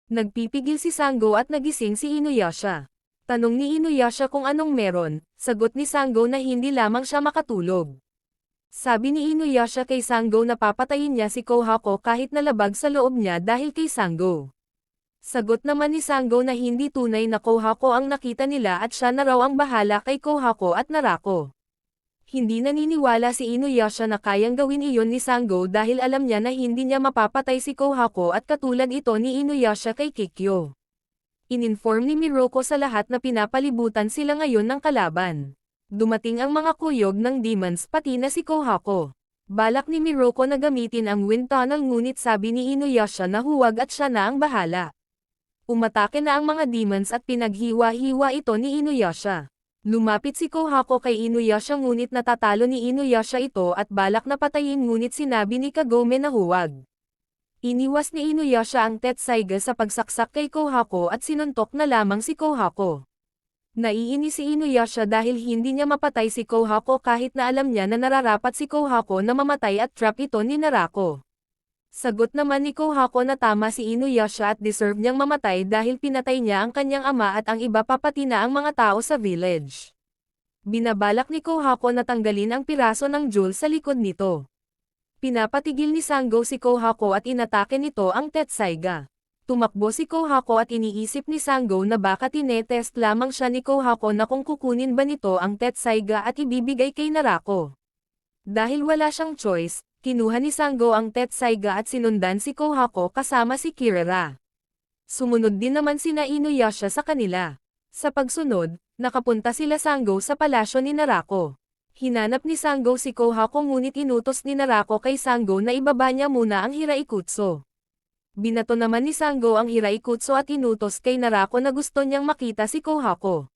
Nagpipigil si Sango at nagising si Inuyasha. Tanong ni Inuyasha kung anong meron, sagot ni Sango na hindi lamang siya makatulog. Sabi ni Inuyasha kay Sango na papatayin niya si Kohako kahit nalabag sa loob niya dahil kay Sango. Sagot naman ni Sango na hindi tunay na Kohako ang nakita nila at siya na raw ang bahala kay Kohako at Narako. Hindi naniniwala si Inuyasha na kayang gawin iyon ni Sango dahil alam niya na hindi niya mapapatay si Kohako at katulad ito ni Inuyasha kay Kikyo. Ininform ni Miroko sa lahat na pinapalibutan sila ngayon ng kalaban. Dumating ang mga kuyog ng demons pati na si Kohako. Balak ni Miroko na gamitin ang wind tunnel ngunit sabi ni Inuyasha na huwag at siya na ang bahala. Umatake na ang mga demons at pinaghiwa-hiwa ito ni Inuyasha. Lumapit si Kohako kay Inuyasha ngunit natatalo ni Inuyasha ito at balak na patayin ngunit sinabi ni Kagome na huwag. Iniwas ni Inuyasha ang Tetsaiga sa pagsaksak kay Kohako at sinuntok na lamang si Kohako. Naiinis si Inuyasha dahil hindi niya mapatay si Kohako kahit na alam niya na nararapat si Kohako na mamatay at trap ito ni Narako. Sagot naman ni Kohako na tama si Inuyasha at deserve niyang mamatay dahil pinatay niya ang kanyang ama at ang iba pa pati na ang mga tao sa village. Binabalak ni Kohako na tanggalin ang piraso ng jewel sa likod nito. Pinapatigil ni Sango si Kohako at inatake nito ang Tetsaiga. Tumakbo si Kohako at iniisip ni Sango na baka tinetest lamang siya ni Kohako na kung kukunin ba nito ang Tetsaiga at ibibigay kay Narako. Dahil wala siyang choice, kinuha ni Sango ang Tetsaiga at sinundan si Kohako kasama si Kirara. Sumunod din naman sina Inuyasha sa kanila. Sa pagsunod, nakapunta sila Sango sa palasyo ni Narako. Hinanap ni Sango si Kohako ngunit inutos ni Narako kay Sango na ibaba niya muna ang Hiraikutsu. Binato naman ni Sango ang Hiraikutsu at inutos kay Narako na gusto niyang makita si Kohako.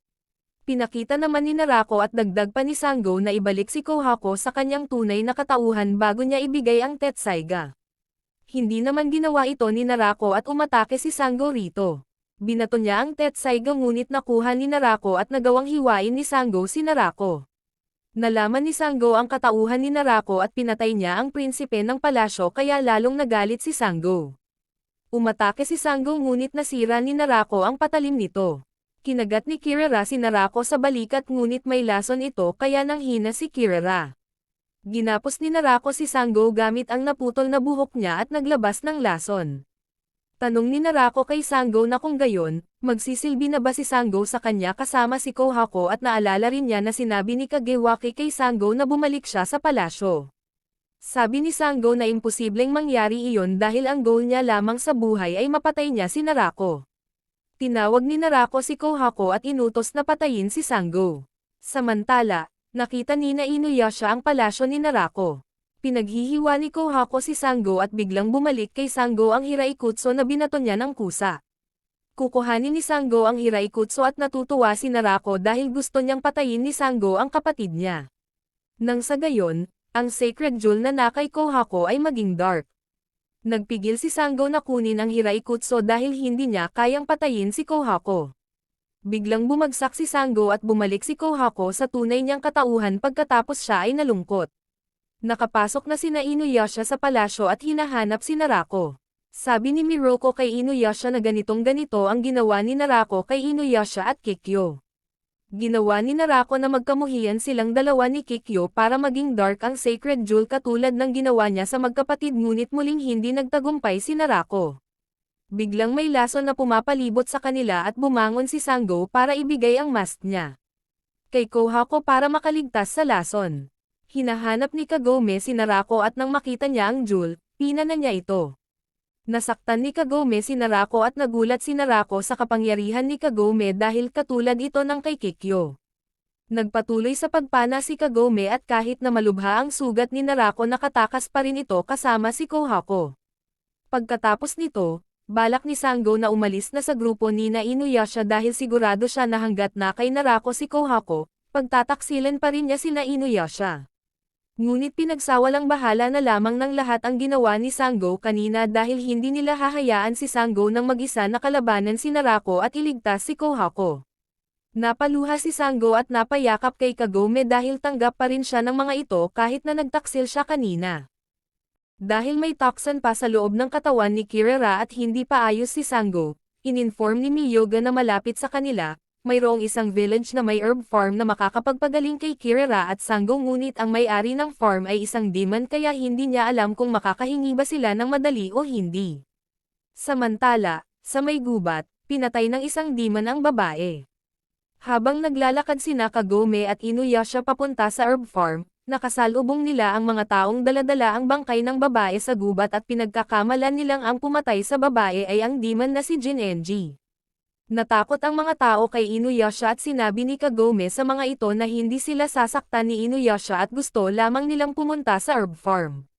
Pinakita naman ni Narako at dagdag pa ni Sango na ibalik si Kohako sa kanyang tunay na katauhan bago niya ibigay ang Tetsaiga. Hindi naman ginawa ito ni Narako at umatake si Sango rito. Binato niya ang Tetsaiga ngunit nakuha ni Narako at nagawang hiwain ni Sango si Narako. Nalaman ni Sango ang katauhan ni Narako at pinatay niya ang prinsipe ng palasyo kaya lalong nagalit si Sango. Umatake si Sango ngunit nasira ni Narako ang patalim nito. Kinagat ni Kirara si Narako sa balikat ngunit may lason ito kaya nanghina si Kirara. Ginapos ni Narako si Sango gamit ang naputol na buhok niya at naglabas ng lason. Tanong ni Narako kay Sango na kung gayon, magsisilbi na ba si Sango sa kanya kasama si Kohako at naalala rin niya na sinabi ni Kagewaki kay Sango na bumalik siya sa palasyo. Sabi ni Sango na imposibleng mangyari iyon dahil ang goal niya lamang sa buhay ay mapatay niya si Narako. Tinawag ni Narako si Kohako at inutos na patayin si Sango. Samantala, nakita ni Inuyasha ang palasyo ni Narako. Pinaghihiwa ni Kohako si Sango at biglang bumalik kay Sango ang Hiraikutsu na binato niya ng kusa. Kukuhanin ni Sango ang Hiraikutsu at natutuwa si Narako dahil gusto niyang patayin ni Sango ang kapatid niya. Nang sa gayon, ang Sacred Jewel na nakay Kohako ay maging dark. Nagpigil si Sango na kunin ang Hiraikutsu dahil hindi niya kayang patayin si Kohako. Biglang bumagsak si Sango at bumalik si Kohako sa tunay niyang katauhan pagkatapos siya ay nalungkot. Nakapasok na sina Inuyasha sa palasyo at hinahanap si Narako. Sabi ni Miroko kay Inuyasha na ganitong-ganito ang ginawa ni Narako kay Inuyasha at Kikyo. Ginawa ni Narako na magkamuhian silang dalawa ni Kikyo para maging dark ang Sacred Jewel katulad ng ginawa niya sa magkapatid ngunit muling hindi nagtagumpay si Narako. Biglang may lason na pumapalibot sa kanila at bumangon si Sango para ibigay ang mask niya kay Kohako para makaligtas sa lason. Hinahanap ni Kagome si Narako at nang makita niya ang jewel, pinana niya ito. Nasaktan ni Kagome si Narako at nagulat si Narako sa kapangyarihan ni Kagome dahil katulad ito ng kay Kikyo. Nagpatuloy sa pagpana si Kagome at kahit na malubha ang sugat ni Narako nakatakas pa rin ito kasama si Kohako. Pagkatapos nito, balak ni Sango na umalis na sa grupo ni Inuyasha dahil sigurado siya na hanggat na kay Narako si Kohako, pagtataksilan pa rin niya sina Inuyasha. Ngunit pinagsawalang bahala na lamang ng lahat ang ginawa ni Sango kanina dahil hindi nila hahayaan si Sango nang mag-isa na kalabanan si Narako at iligtas si Kohako. Napaluha si Sango at napayakap kay Kagome dahil tanggap pa rin siya ng mga ito kahit na nagtaksil siya kanina. Dahil may toxin pa sa loob ng katawan ni Kirara at hindi pa ayos si Sango, ininform ni Miyoga na malapit sa kanila, mayroong isang village na may herb farm na makakapagpagaling kay Kirara at Sango, ngunit ang may-ari ng farm ay isang demon kaya hindi niya alam kung makakahingi ba sila ng madali o hindi. Samantala, sa may gubat, pinatay ng isang demon ang babae. Habang naglalakad sina Kagome at Inuyasha papunta sa herb farm, nakasalubong nila ang mga taong daladala ang bangkay ng babae sa gubat at pinagkakamalan nilang ang pumatay sa babae ay ang demon na si Jinenji. Natakot ang mga tao kay Inuyasha at sinabi ni Kagome sa mga ito na hindi sila sasaktan ni Inuyasha at gusto lamang nilang pumunta sa herb farm.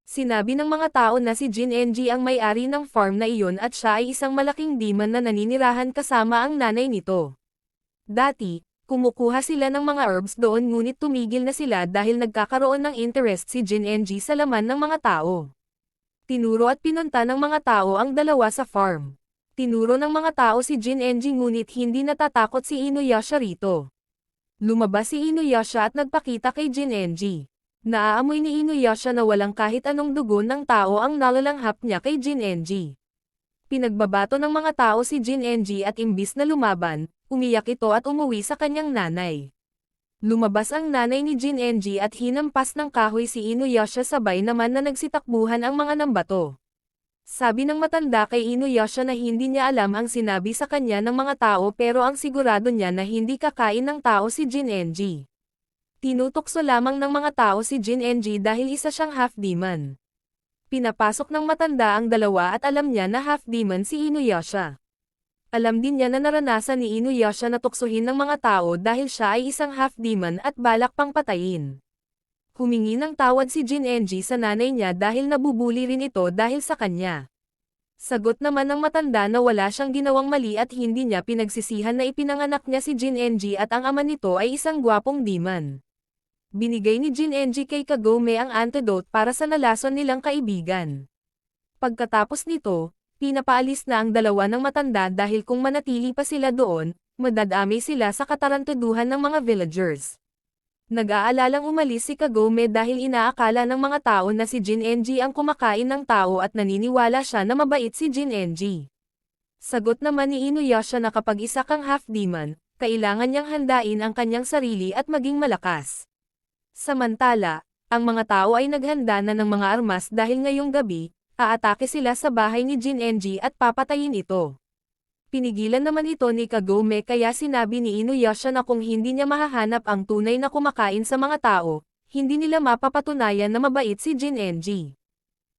Sinabi ng mga tao na si Jinenji ang may-ari ng farm na iyon at siya ay isang malaking demon na naninirahan kasama ang nanay nito. Dati, kumukuha sila ng mga herbs doon ngunit tumigil na sila dahil nagkakaroon ng interest si Jinenji sa laman ng mga tao. Tinuro at pinunta ng mga tao ang dalawa sa farm. Tinuro ng mga tao si Jinenji ngunit hindi natatakot si Inuyasha rito. Lumabas si Inuyasha at nagpakita kay Jinenji. Naaamoy ni Inuyasha na walang kahit anong dugo ng tao ang nalalanghap niya kay Jinenji. Pinagbabato ng mga tao si Jinenji at imbis na lumaban, umiyak ito at umuwi sa kanyang nanay. Lumabas ang nanay ni Jinenji at hinampas ng kahoy si Inuyasha sabay naman na nagsitakbuhan ang mga nambato. Sabi ng matanda kay Inuyasha na hindi niya alam ang sinabi sa kanya ng mga tao pero ang sigurado niya na hindi kakain ng tao si Jinenji. Tinutokso lamang ng mga tao si Jinenji dahil isa siyang half-demon. Pinapasok ng matanda ang dalawa at alam niya na half-demon si Inuyasha. Alam din niya na naranasan ni Inuyasha na tuksohin ng mga tao dahil siya ay isang half-demon at balak pang patayin. Humingi ng tawad si Jinenji sa nanay niya dahil nabubuli rin ito dahil sa kanya. Sagot naman ng matanda na wala siyang ginawang mali at hindi niya pinagsisihan na ipinanganak niya si Jinenji at ang ama nito ay isang gwapong demon. Binigay ni Jinenji kay Kagome ang antidote para sa nalason nilang kaibigan. Pagkatapos nito, pinapaalis na ang dalawa ng matanda dahil kung manatili pa sila doon, madadami sila sa katarantaduhan ng mga villagers. Nag-aalalang umalis si Kagome dahil inaakala ng mga tao na si Jinenji ang kumakain ng tao at naniniwala siya na mabait si Jinenji. Sagot naman ni Inuyasha na kapag isa kang half-demon, kailangan niyang handain ang kanyang sarili at maging malakas. Samantala, ang mga tao ay naghanda na ng mga armas dahil ngayong gabi, aatake sila sa bahay ni Jinenji at papatayin ito. Pinigilan naman ito ni Kagome kaya sinabi ni Inuyasha na kung hindi niya mahahanap ang tunay na kumakain sa mga tao, hindi nila mapapatunayan na mabait si Jinenji.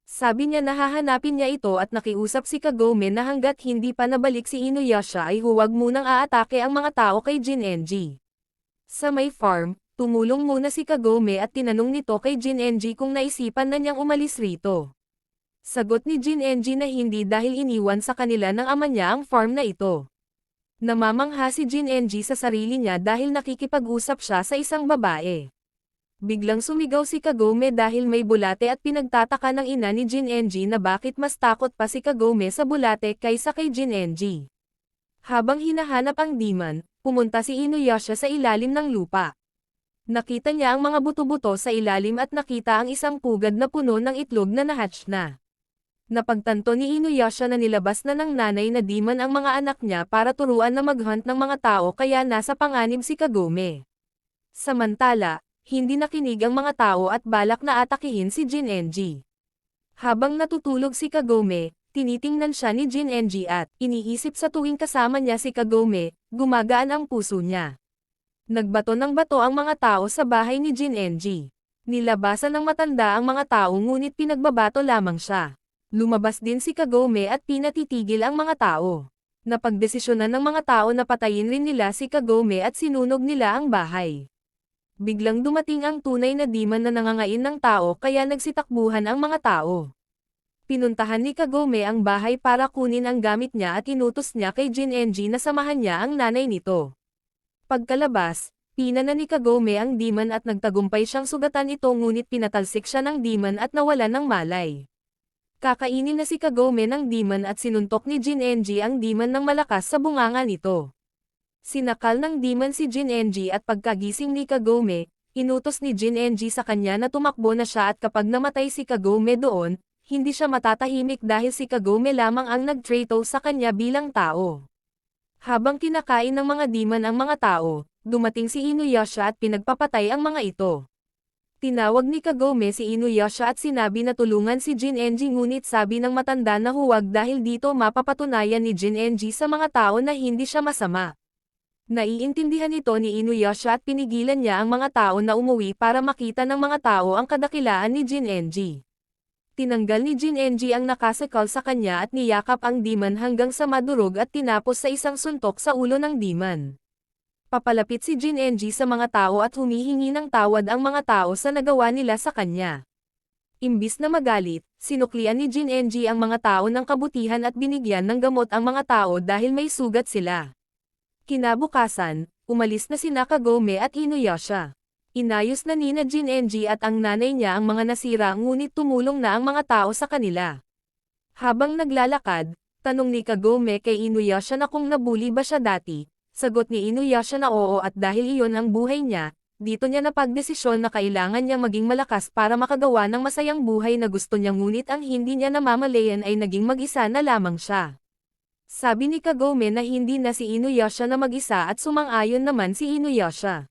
Sabi niya na hahanapin niya ito at nakiusap si Kagome na hanggat hindi pa nabalik si Inuyasha ay huwag munang aatake ang mga tao kay Jinenji. Sa may farm, tumulong muna si Kagome at tinanong nito kay Jinenji kung naisipan na niyang umalis rito. Sagot ni Jinenji na hindi dahil iniwan sa kanila ng ama niya ang farm na ito. Namamangha si Jinenji sa sarili niya dahil nakikipag-usap siya sa isang babae. Biglang sumigaw si Kagome dahil may bulate at pinagtataka ng ina ni Jinenji na bakit mas takot pa si Kagome sa bulate kaysa kay Jinenji. Habang hinahanap ang demon, pumunta si Inuyasha sa ilalim ng lupa. Nakita niya ang mga buto-buto sa ilalim at nakita ang isang pugad na puno ng itlog na nahatch na. Napagtanto ni Inuyasha na nilabas na ng nanay na demon ang mga anak niya para turuan na mag-hunt ng mga tao kaya nasa panganib si Kagome. Samantala, hindi nakinig ang mga tao at balak na atakihin si Jinenji. Habang natutulog si Kagome, tinitingnan siya ni Jinenji at iniisip sa tuwing kasama niya si Kagome, gumagaan ang puso niya. Nagbato ng bato ang mga tao sa bahay ni Jinenji. Nilabasan ng matanda ang mga tao ngunit pinagbabato lamang siya. Lumabas din si Kagome at pinatitigil ang mga tao. Napagdesisyonan ng mga tao na patayin rin nila si Kagome at sinunog nila ang bahay. Biglang dumating ang tunay na demon na nangangain ng tao kaya nagsitakbuhan ang mga tao. Pinuntahan ni Kagome ang bahay para kunin ang gamit niya at inutos niya kay Jinenji na samahan niya ang nanay nito. Pagkalabas, pinana ni Kagome ang demon at nagtagumpay siyang sugatan ito ngunit pinatalsik siya ng demon at nawalan ng malay. Kakainin na si Kagome ng demon at sinuntok ni Jinenji ang demon ng malakas sa bunganga nito. Sinakal ng demon si Jinenji at pagkagising ni Kagome, inutos ni Jinenji sa kanya na tumakbo na siya at kapag namatay si Kagome doon, hindi siya matatahimik dahil si Kagome lamang ang nagtrato sa kanya bilang tao. Habang kinakain ng mga demon ang mga tao, dumating si Inuyasha at pinagpapatay ang mga ito. Tinawag ni Kagome si Inuyasha at sinabi na tulungan si Jinenji ngunit sabi ng matanda na huwag dahil dito mapapatunayan ni Jinenji sa mga tao na hindi siya masama. Naiintindihan ito ni Inuyasha at pinigilan niya ang mga tao na umuwi para makita ng mga tao ang kadakilaan ni Jinenji. Tinanggal ni Jinenji ang nakasakal sa kanya at niyakap ang demon hanggang sa madurog at tinapos sa isang suntok sa ulo ng demon. Papalapit si Jinenji sa mga tao at humihingi ng tawad ang mga tao sa nagawa nila sa kanya. Imbis na magalit, sinuklian ni Jinenji ang mga tao ng kabutihan at binigyan ng gamot ang mga tao dahil may sugat sila. Kinabukasan, umalis na sina Kagome at Inuyasha. Inayos na nina Jinenji at ang nanay niya ang mga nasira ngunit tumulong na ang mga tao sa kanila. Habang naglalakad, tanong ni Kagome kay Inuyasha na kung nabuli ba siya dati. Sagot ni Inuyasha na oo at dahil iyon ang buhay niya, dito niya napagdesisyon na kailangan niya maging malakas para makagawa ng masayang buhay na gusto niya ngunit ang hindi niya namamalayan ay naging mag-isa na lamang siya. Sabi ni Kagome na hindi na si Inuyasha na mag-isa at sumang-ayon naman si Inuyasha.